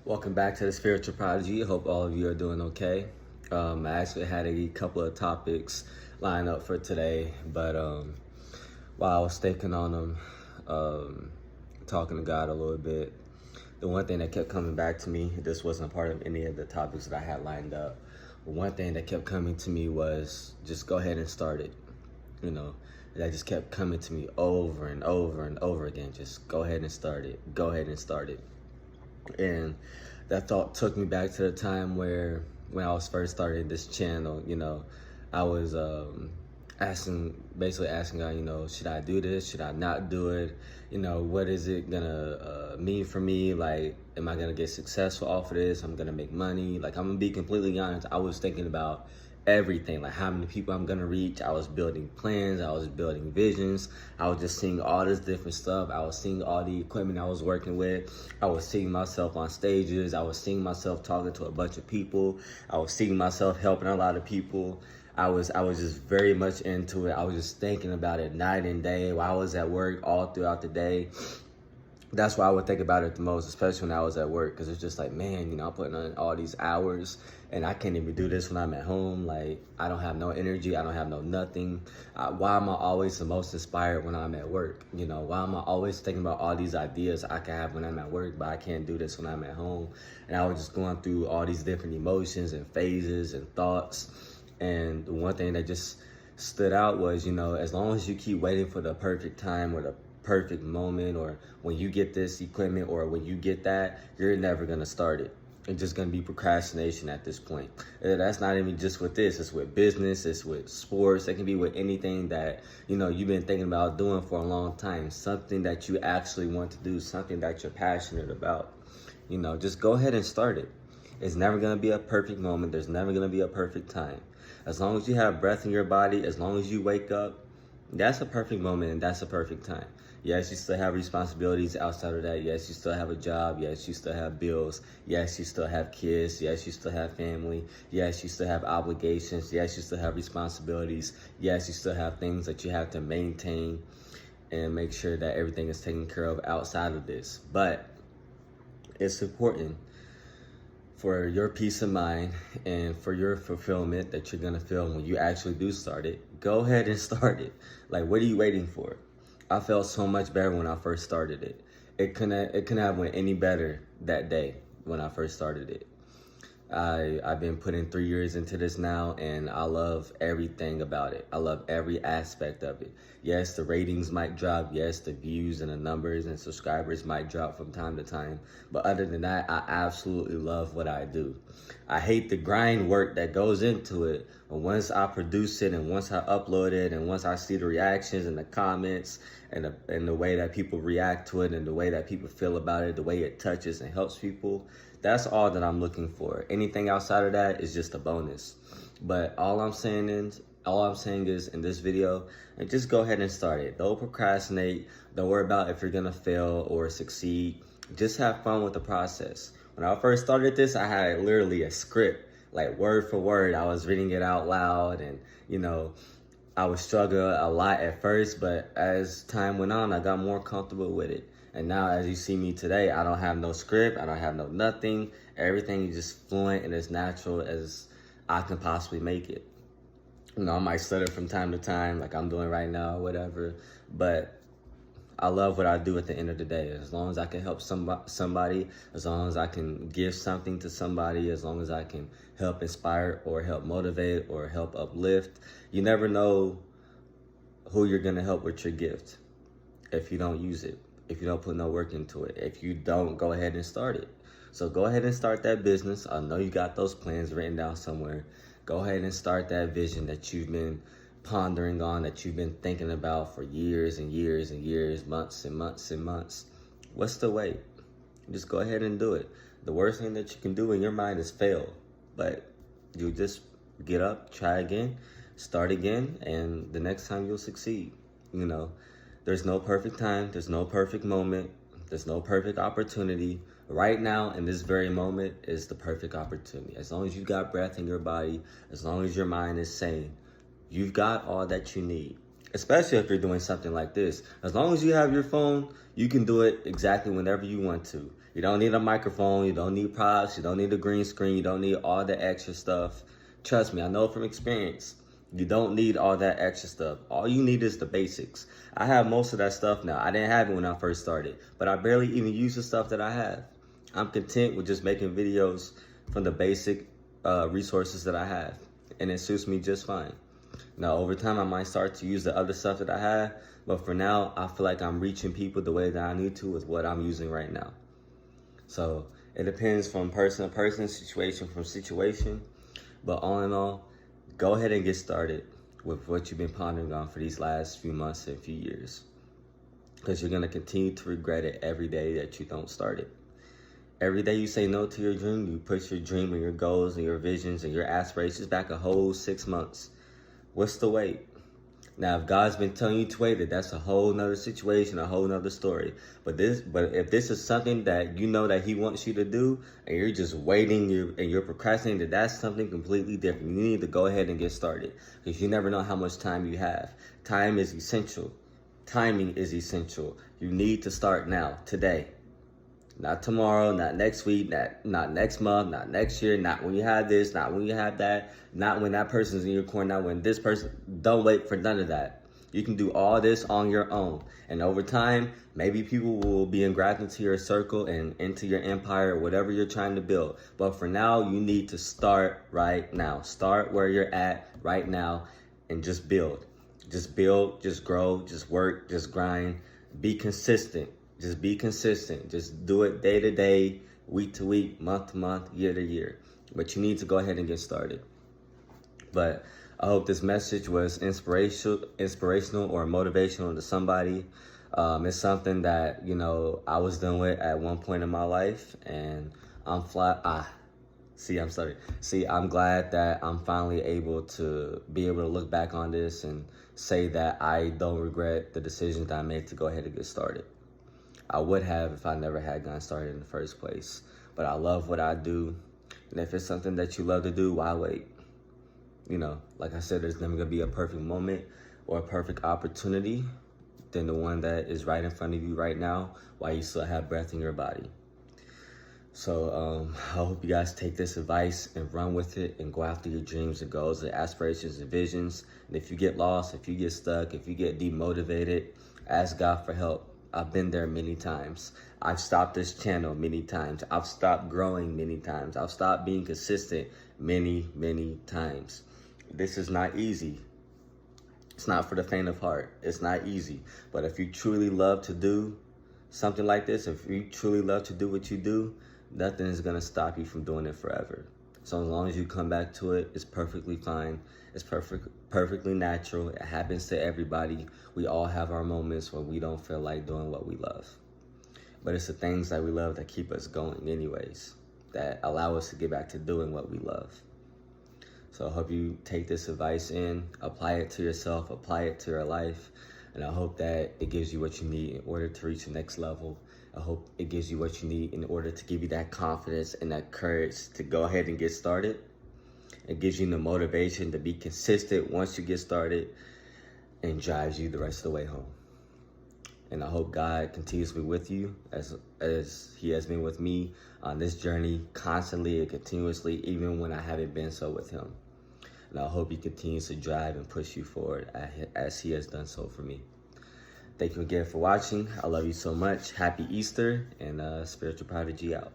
Welcome back to the Spiritual Prodigy. Hope all of you are doing okay. I actually had a couple of topics lined up for today, but while I was thinking on them, talking to God a little bit, the one thing that kept coming back to me, this wasn't a part of any of the topics that I had lined up. But one thing that kept coming to me was just go ahead and start it. You know, that just kept coming to me over and over and over again. Just go ahead and start it. Go ahead and start it. And that thought took me back to the time where when I was first starting this channel, I was basically asking God, should I do this? Should I not do it? What is it gonna mean for me? Like, am I gonna get successful off of this? I'm gonna make money. Like, I'm gonna be completely honest. I was thinking about everything, like how many people I'm gonna reach. I was building plans, I was building visions, I was just seeing all this different stuff. I was seeing all the equipment I was working with. I was seeing myself on stages. I was seeing myself talking to a bunch of people. I was seeing myself helping a lot of people. I was just very much into it. I was just thinking about it night and day while I was at work, all throughout the day. That's why I would think about it the most, especially when I was at work, because it's just like, man, I'm putting in all these hours and I can't even do this when I'm at home. Like, I don't have no energy. I don't have no nothing. Why am I always the most inspired when I'm at work? Why am I always thinking about all these ideas I can have when I'm at work, but I can't do this when I'm at home? And I was just going through all these different emotions and phases and thoughts. And the one thing that just stood out was, as long as you keep waiting for the perfect time or the perfect moment, or when you get this equipment or when you get that, you're never gonna start it. It's just gonna be procrastination at this point. And that's not even just with this, it's with business, it's with sports, it can be with anything that you've been thinking about doing for a long time, something that you actually want to do, something that you're passionate about. Just go ahead and start it. It's never gonna be a perfect moment, there's never gonna be a perfect time. As long as you have breath in your body, as long as you wake up, that's a perfect moment and that's a perfect time. Yes, you still have responsibilities outside of that. Yes, you still have a job. Yes, you still have bills. Yes, you still have kids. Yes, you still have family. Yes, you still have obligations. Yes, you still have responsibilities. Yes, you still have things that you have to maintain and make sure that everything is taken care of outside of this. But it's important for your peace of mind and for your fulfillment that you're gonna feel when you actually do start it. Go ahead and start it. Like, what are you waiting for? I felt so much better when I first started it. It couldn't have went any better that day when I first started it. I've been putting 3 years into this now, and I love everything about it. I love every aspect of it. Yes, the ratings might drop. Yes, the views and the numbers and subscribers might drop from time to time. But other than that, I absolutely love what I do. I hate the grind work that goes into it. But once I produce it and once I upload it and once I see the reactions and the comments and the way that people react to it and the way that people feel about it, the way it touches and helps people, that's all that I'm looking for. Anything outside of that is just a bonus. But all I'm saying is in this video, and just go ahead and start it. Don't procrastinate. Don't worry about if you're gonna fail or succeed. Just have fun with the process. When I first started this, I had literally a script, like word for word. I was reading it out loud, and I was struggling a lot at first, but as time went on, I got more comfortable with it. And now, as you see me today, I don't have no script, I don't have no nothing. Everything is just fluent and as natural as I can possibly make it. I might stutter from time to time, like I'm doing right now, or whatever. But I love what I do at the end of the day. As long as I can help somebody, as long as I can give something to somebody, as long as I can help inspire or help motivate or help uplift. You never know who you're gonna help with your gift if you don't use it, if you don't put no work into it, if you don't go ahead and start it. So go ahead and start that business. I know you got those plans written down somewhere. Go ahead and start that vision that you've been pondering on, that you've been thinking about for years and years and years, months and months and months. What's the wait? Just go ahead and do it. The worst thing that you can do in your mind is fail. But you just get up, try again, start again, and the next time you'll succeed. There's no perfect time, there's no perfect moment, there's no perfect opportunity. Right now, in this very moment, is the perfect opportunity. As long as you've got breath in your body, as long as your mind is sane, you've got all that you need. especially if you're doing something like this. As long as you have your phone, you can do it exactly whenever you want to. You don't need a microphone, you don't need props, you don't need a green screen, you don't need all the extra stuff. Trust me, I know from experience. You don't need all that extra stuff. All you need is the basics. I have most of that stuff now. I didn't have it when I first started, but I barely even use the stuff that I have. I'm content with just making videos from the basic resources that I have, and it suits me just fine. Now, over time, I might start to use the other stuff that I have, but for now, I feel like I'm reaching people the way that I need to with what I'm using right now. So it depends from person to person, situation from situation, but all in all, go ahead and get started with what you've been pondering on for these last few months and few years, because you're going to continue to regret it every day that you don't start it. Every day you say no to your dream, you push your dream and your goals and your visions and your aspirations back a whole 6 months. What's the wait? Now, if God's been telling you to wait, that's a whole nother situation, a whole nother story. But if this is something that you know that He wants you to do, and you're just waiting, you're procrastinating, that's something completely different. You need to go ahead and get started, because you never know how much time you have. Time is essential. Timing is essential. You need to start now, today. Not tomorrow, not next week, not next month, not next year, not when you have this, not when you have that, not when that person's in your corner, not when this person. Don't wait for none of that. You can do all this on your own. And over time, maybe people will be engrafted into your circle and into your empire or whatever you're trying to build. But for now, you need to start right now. Start where you're at right now and just build. Just build, just grow, just work, just grind. Be consistent. Just be consistent. Just do it day to day, week to week, month to month, year to year. But you need to go ahead and get started. But I hope this message was inspirational or motivational to somebody. It's something that, I was done with at one point in my life, and I'm glad that I'm finally able to look back on this and say that I don't regret the decisions that I made to go ahead and get started. I would have if I never had gotten started in the first place. But I love what I do. And if it's something that you love to do, why wait? Like I said, there's never going to be a perfect moment or a perfect opportunity than the one that is right in front of you right now while you still have breath in your body. So I hope you guys take this advice and run with it and go after your dreams and goals and aspirations and visions. And if you get lost, if you get stuck, if you get demotivated, ask God for help. I've been there many times. I've stopped this channel many times. I've stopped growing many times. I've stopped being consistent many, many times. This is not easy. It's not for the faint of heart. It's not easy. But if you truly love to do something like this, if you truly love to do what you do, nothing is going to stop you from doing it forever. So as long as you come back to it, it's perfectly fine. It's perfectly natural. It happens to everybody. We all have our moments when we don't feel like doing what we love. But it's the things that we love that keep us going anyways, that allow us to get back to doing what we love. So I hope you take this advice in, apply it to yourself, apply it to your life, and I hope that it gives you what you need in order to reach the next level. I hope it gives you what you need in order to give you that confidence and that courage to go ahead and get started. It gives you the motivation to be consistent once you get started and drives you the rest of the way home. And I hope God continues to be with you as He has been with me on this journey constantly and continuously, even when I haven't been so with Him. And I hope He continues to drive and push you forward as He has done so for me. Thank you again for watching. I love you so much. Happy Easter, and Spiritual Prodigy out.